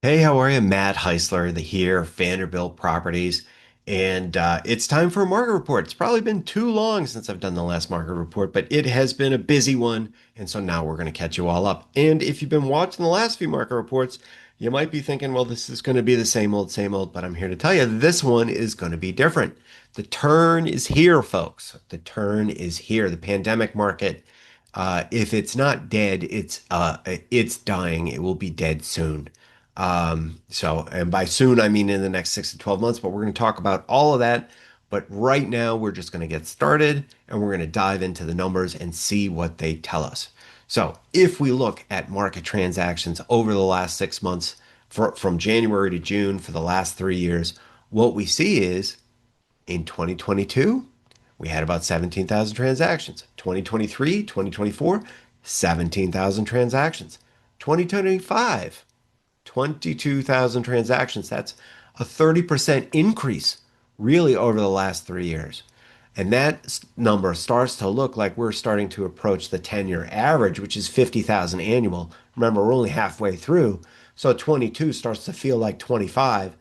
Hey, how are you? Matt Heisler, the here, Vanderbilt Properties. And it's time for a market report. It's probably been too long since I've done the last market report, but it has been a busy one. And so now we're going to catch you all up. And if you've been watching the last few market reports, you might be thinking, well, this is going to be the same old, but I'm here to tell you this one is going to be different. The turn is here, folks. The turn is here. The pandemic market, if it's not dead, it's dying. It will be dead soon. And by soon, I mean in the next 6 to 12 months, but we're going to talk about all of that. But right now, we're just going to get started and we're going to dive into the numbers and see what they tell us. So, if we look at market transactions over the last 6 months, from January to June for the last 3 years, what we see is in 2022, we had about 17,000 transactions. 2023, 2024, 17,000 transactions. 2025, 22,000 transactions. That's a 30% increase really over the last 3 years. And that number starts to look like we're starting to approach the 10-year average, which is 50,000 annual. Remember, we're only halfway through. So 22 starts to feel like 25.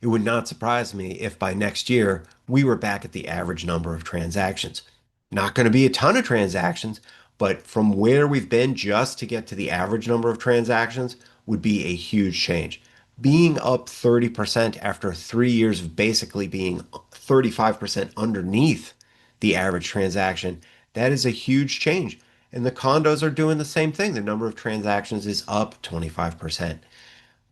It would not surprise me if by next year we were back at the average number of transactions. Not going to be a ton of transactions, but from where we've been just to get to the average number of transactions would be a huge change. Being up 30% after 3 years of basically being 35% underneath the average transaction, that is a huge change. And the condos are doing the same thing. The number of transactions is up 25%.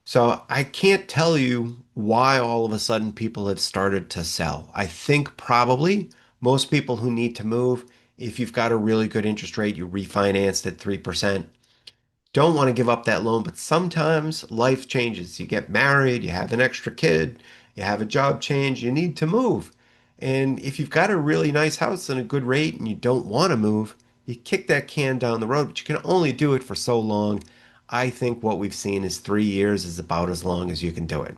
So I can't tell you why all of a sudden people have started to sell. I think probably most people who need to move, if you've got a really good interest rate, you refinanced at 3%, don't want to give up that loan. But sometimes life changes. You get married, you have an extra kid, you have a job change, you need to move. And if you've got a really nice house and a good rate and you don't want to move, you kick that can down the road, but you can only do it for so long. I think what we've seen is 3 years is about as long as you can do it.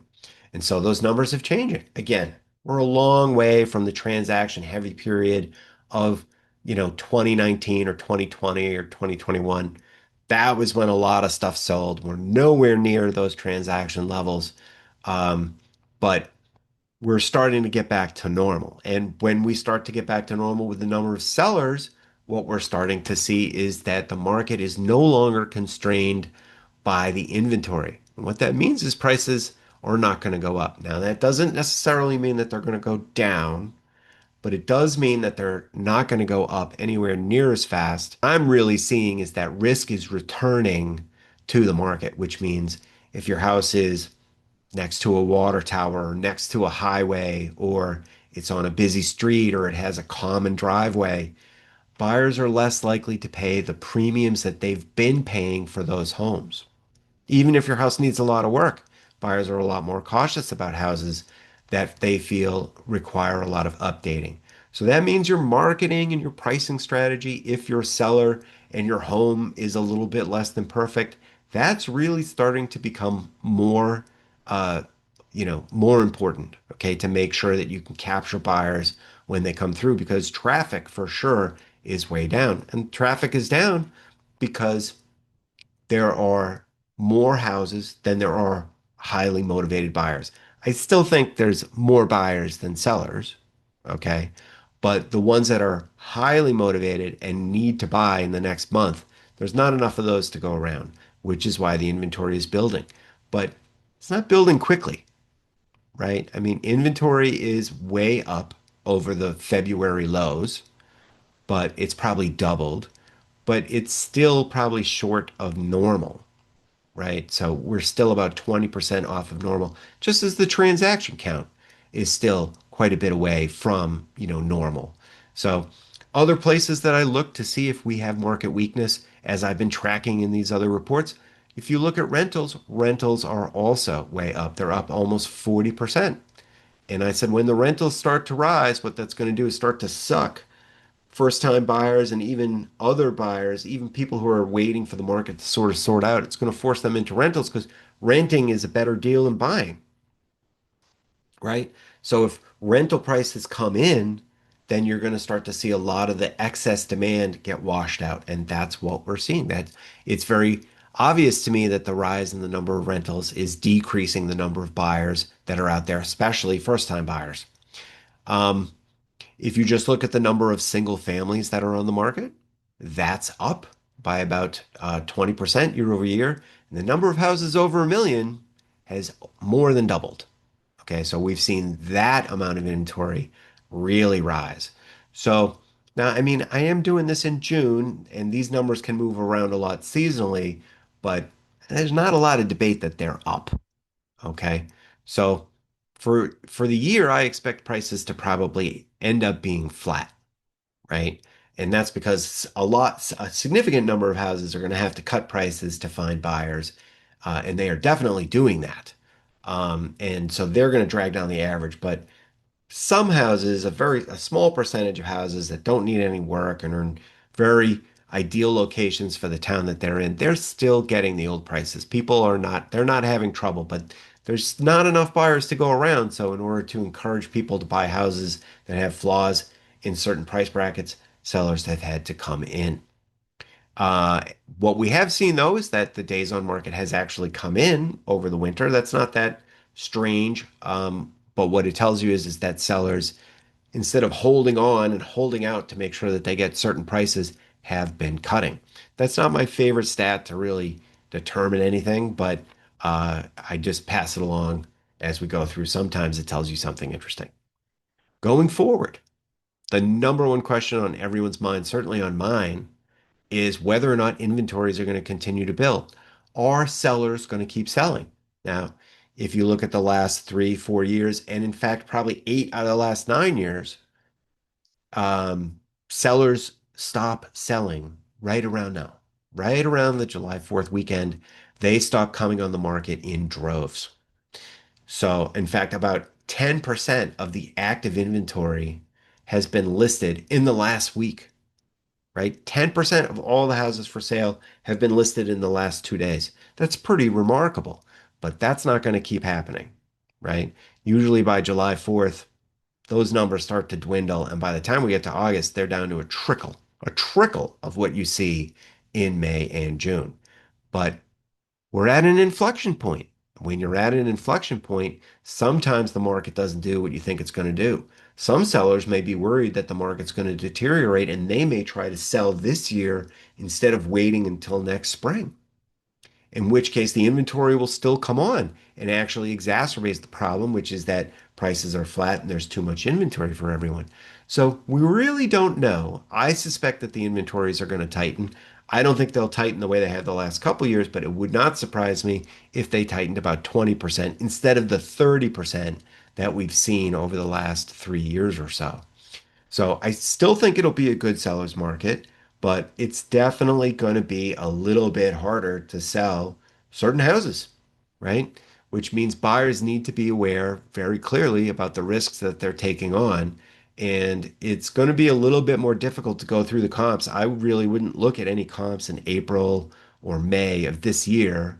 And so those numbers have changed. Again, we're a long way from the transaction heavy period of, 2019 or 2020 or 2021. That was when a lot of stuff sold. We're nowhere near those transaction levels. Um, but we're starting to get back to normal. And when we start to get back to normal with the number of sellers, what we're starting to see is that the market is no longer constrained by the inventory. And what that means is prices are not going to go up. Now, that doesn't necessarily mean that they're going to go down, but it does mean that they're not going to go up anywhere near as fast. I'm really seeing is that risk is returning to the market, which means if your house is next to a water tower or next to a highway or it's on a busy street or it has a common driveway, buyers are less likely to pay the premiums that they've been paying for those homes. Even if your house needs a lot of work, buyers are a lot more cautious about houses that they feel require a lot of updating. So that means your marketing and your pricing strategy, if you're a seller and your home is a little bit less than perfect, that's really starting to become uh, more important, okay, to make sure that you can capture buyers when they come through because traffic for sure is way down. And traffic is down because there are more houses than there are highly motivated buyers. I still think there's more buyers than sellers, okay? But the ones that are highly motivated and need to buy in the next month, there's not enough of those to go around, which is why the inventory is building. But it's not building quickly, right? I mean, inventory is way up over the February lows, but it's probably doubled, but it's still probably short of normal, right? So we're still about 20% off of normal, just as the transaction count is still quite a bit away from, normal. So other places that I look to see if we have market weakness, as I've been tracking in these other reports, if you look at rentals, rentals are also way up. They're up almost 40%. And I said, when the rentals start to rise, what that's going to do is start to suck first time buyers and even other buyers, even people who are waiting for the market to sort of sort out, it's going to force them into rentals because renting is a better deal than buying, right? So if rental prices come in, then you're going to start to see a lot of the excess demand get washed out. And that's what we're seeing. That it's very obvious to me that the rise in the number of rentals is decreasing the number of buyers that are out there, especially first-time buyers. Um, if you just look at the number of single families that are on the market, that's up by about 20% year over year. And the number of houses over a million has more than doubled. Okay, so we've seen that amount of inventory really rise. So now, I mean, I am doing this in June, and these numbers can move around a lot seasonally, but there's not a lot of debate that they're up. Okay, so for the year, I expect prices to probably end up being flat, right? And that's because a significant number of houses are going to have to cut prices to find buyers, and they are definitely doing that. And so they're going to drag down the average, but some houses, a small percentage of houses that don't need any work and are in very ideal locations for the town that they're in, they're still getting the old prices. They're not having trouble, but there's not enough buyers to go around. So in order to encourage people to buy houses that have flaws in certain price brackets, sellers have had to come in. Uh, what we have seen though is that the days on market has actually come in over the winter. That's not that strange. But what it tells you is that sellers, instead of holding on and holding out to make sure that they get certain prices, have been cutting. That's not my favorite stat to really determine anything, but I just pass it along as we go through. Sometimes it tells you something interesting. Going forward, the number one question on everyone's mind, certainly on mine, is whether or not inventories are going to continue to build. Are sellers going to keep selling? Now, if you look at the last 3, 4 years, and in fact, probably 8 out of the last 9 years, sellers stop selling right around now, right around the July 4th weekend. They stop coming on the market in droves. So, in fact, about 10% of the active inventory has been listed in the last week, right? 10% of all the houses for sale have been listed in the last 2 days. That's pretty remarkable, but that's not going to keep happening, right? Usually by July 4th, those numbers start to dwindle. And by the time we get to August, they're down to a trickle of what you see in May and June. But we're at an inflection point. When you're at an inflection point, sometimes the market doesn't do what you think it's going to do. Some sellers may be worried that the market's going to deteriorate and they may try to sell this year instead of waiting until next spring, in which case the inventory will still come on and actually exacerbates the problem, which is that prices are flat and there's too much inventory for everyone. So we really don't know. I suspect that the inventories are going to tighten. I don't think they'll tighten the way they have the last couple of years, but it would not surprise me if they tightened about 20% instead of the 30% that we've seen over the last 3 years or so. So I still think it'll be a good seller's market, but it's definitely going to be a little bit harder to sell certain houses, right? Which means buyers need to be aware very clearly about the risks that they're taking on. And it's going to be a little bit more difficult to go through the comps. I really wouldn't look at any comps in April or May of this year,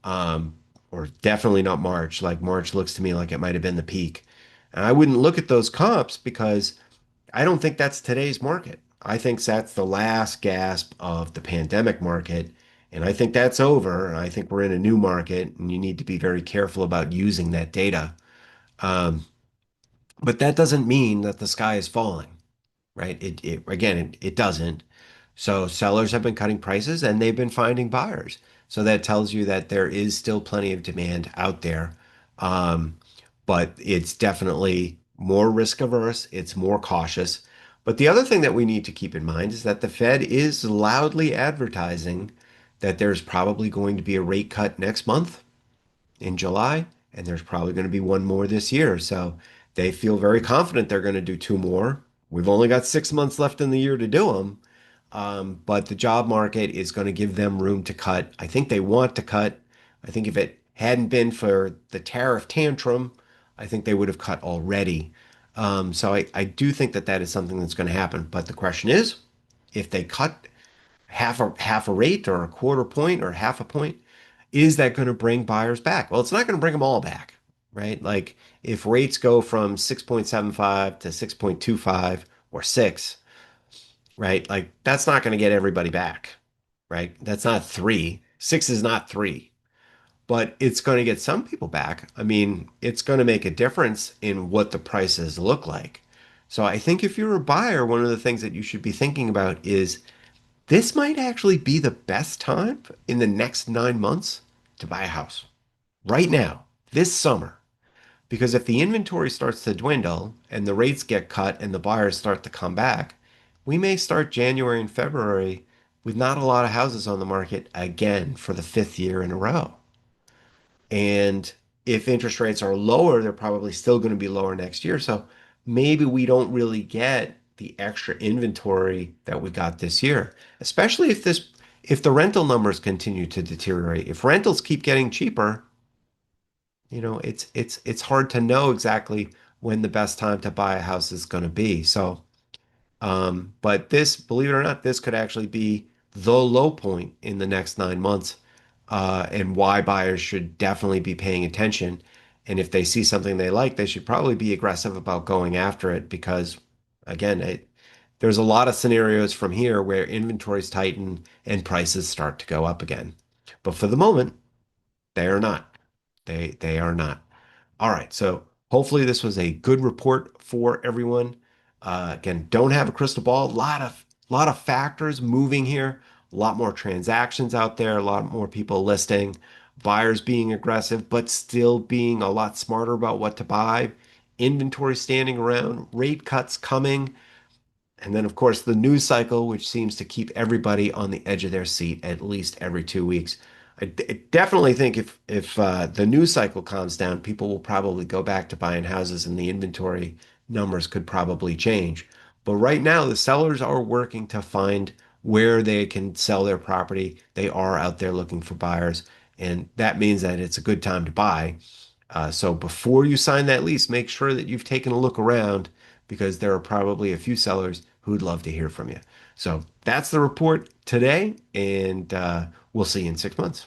um, or definitely not March. Like March looks to me like it might have been the peak. And I wouldn't look at those comps because I don't think that's today's market. I think that's the last gasp of the pandemic market. And I think that's over. I think we're in a new market and you need to be very careful about using that data. Um, but that doesn't mean that the sky is falling, right? It doesn't. So sellers have been cutting prices and they've been finding buyers. So that tells you that there is still plenty of demand out there. Um, but it's definitely more risk averse, it's more cautious. But the other thing that we need to keep in mind is that the Fed is loudly advertising that there's probably going to be a rate cut next month in July, and there's probably going to be one more this year. So they feel very confident they're going to do two more. We've only got 6 months left in the year to do them. But the job market is going to give them room to cut. I think they want to cut. I think if it hadn't been for the tariff tantrum, I think they would have cut already. So I do think that that is something that's going to happen. But the question is, if they cut half a rate or a quarter point or half a point, is that going to bring buyers back? Well, it's not going to bring them all back, right? Like if rates go from 6.75 to 6.25 or 6, right? Like that's not going to get everybody back, right? That's not 3. Six is not three, but it's going to get some people back. I mean, it's going to make a difference in what the prices look like. So I think if you're a buyer, one of the things that you should be thinking about is this might actually be the best time in the next 9 months to buy a house right now, this summer. Because if the inventory starts to dwindle and the rates get cut and the buyers start to come back, we may start January and February with not a lot of houses on the market again for the fifth year in a row. And if interest rates are lower, they're probably still going to be lower next year. So maybe we don't really get the extra inventory that we got this year, especially if the rental numbers continue to deteriorate. If rentals keep getting cheaper, it's hard to know exactly when the best time to buy a house is going to be. So but this, believe it or not, this could actually be the low point in the next 9 months, and why buyers should definitely be paying attention. And if they see something they like, they should probably be aggressive about going after it because, again, there's a lot of scenarios from here where inventories tighten and prices start to go up again. But for the moment, they are not. They are not. All right, so hopefully this was a good report for everyone. Again, don't have a crystal ball. A lot of factors moving here. A lot more transactions out there. A lot more people listing. Buyers being aggressive, but still being a lot smarter about what to buy. Inventory standing around. Rate cuts coming. And then, of course, the news cycle, which seems to keep everybody on the edge of their seat at least every 2 weeks. I definitely think if the news cycle calms down, people will probably go back to buying houses, and the inventory numbers could probably change. But right now, the sellers are working to find where they can sell their property. They are out there looking for buyers, and that means that it's a good time to buy. So before you sign that lease, make sure that you've taken a look around because there are probably a few sellers who'd love to hear from you. So that's the report today, and we'll see you in 6 months.